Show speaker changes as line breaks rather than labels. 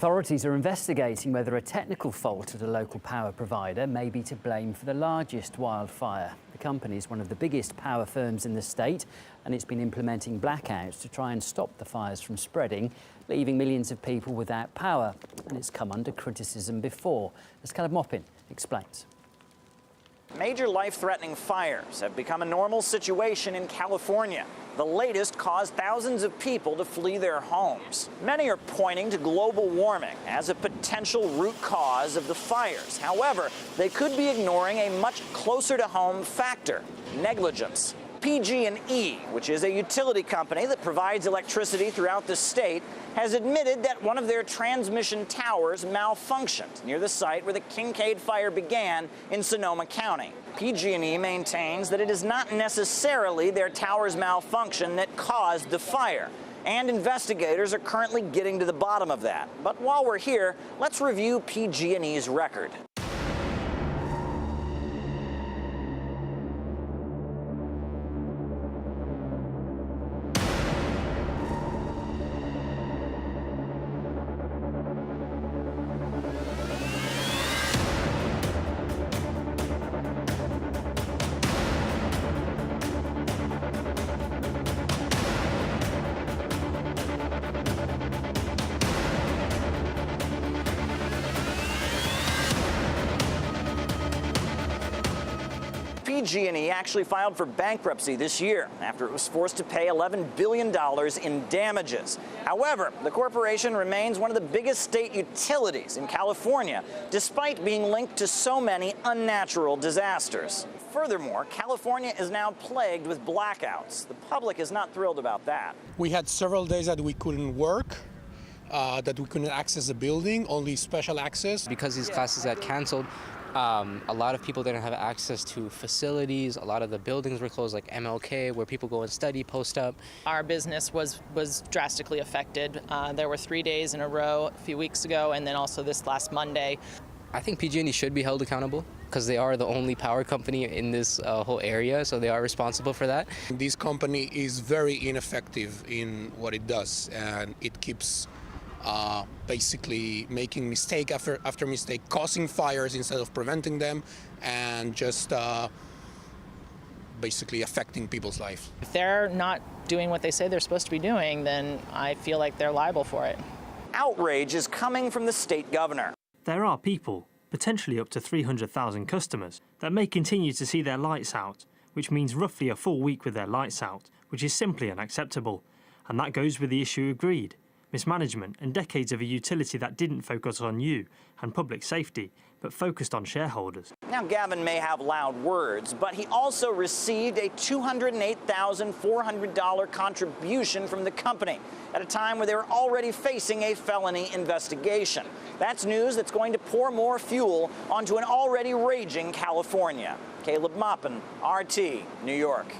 Authorities are investigating whether a technical fault at a local power provider may be to blame for the largest wildfire. The company is one of the biggest power firms in the state, and it's been implementing blackouts to try and stop the fires from spreading, leaving millions of people without power. And it's come under criticism before, as Maupin explains.
Major life-threatening fires have become a normal situation in California. The latest caused thousands of people to flee their homes. Many are pointing to global warming as a potential root cause of the fires. However, they could be ignoring a much closer-to-home factor: negligence. PG&E, which is a utility company that provides electricity throughout the state, has admitted that one of their transmission towers malfunctioned near the site where the Kincaid fire began in Sonoma County. PG&E maintains that it is not necessarily their tower's malfunction that caused the fire, and investigators are currently getting to the bottom of that. But while we're here, let's review PG&E's record. PG&E actually filed for bankruptcy this year after it was forced to pay $11 billion in damages. However, the corporation remains one of the biggest state utilities in California, despite being linked to so many unnatural disasters. Furthermore, California is now plagued with blackouts. The public is not thrilled about that.
We had several days that we couldn't work, that we couldn't access the building, only special access.
Because these classes got canceled, a lot of people didn't have access to facilities. A lot of the buildings were closed, like MLK, where people go and study, post up.
Our business was drastically affected. There were 3 days in a row a few weeks ago, and then also this last Monday.
I think PG&E should be held accountable because they are the only power company in this whole area, so they are responsible for that.
This company is very ineffective in what it does, and it keeps basically making mistake after mistake, causing fires instead of preventing them, and just basically affecting people's lives.
If they're not doing what they say they're supposed to be doing, then I feel like they're liable for it.
Outrage is coming from the state governor.
There are people, potentially up to 300,000 customers, that may continue to see their lights out, which means roughly a full week with their lights out, which is simply unacceptable. And that goes with the issue of greed, mismanagement, and decades of a utility that didn't focus on you and public safety, but focused on shareholders.
Now, Gavin may have loud words, but he also received a $208,400 contribution from the company at a time where they were already facing a felony investigation. That's news that's going to pour more fuel onto an already raging California. Maupin, RT, New York.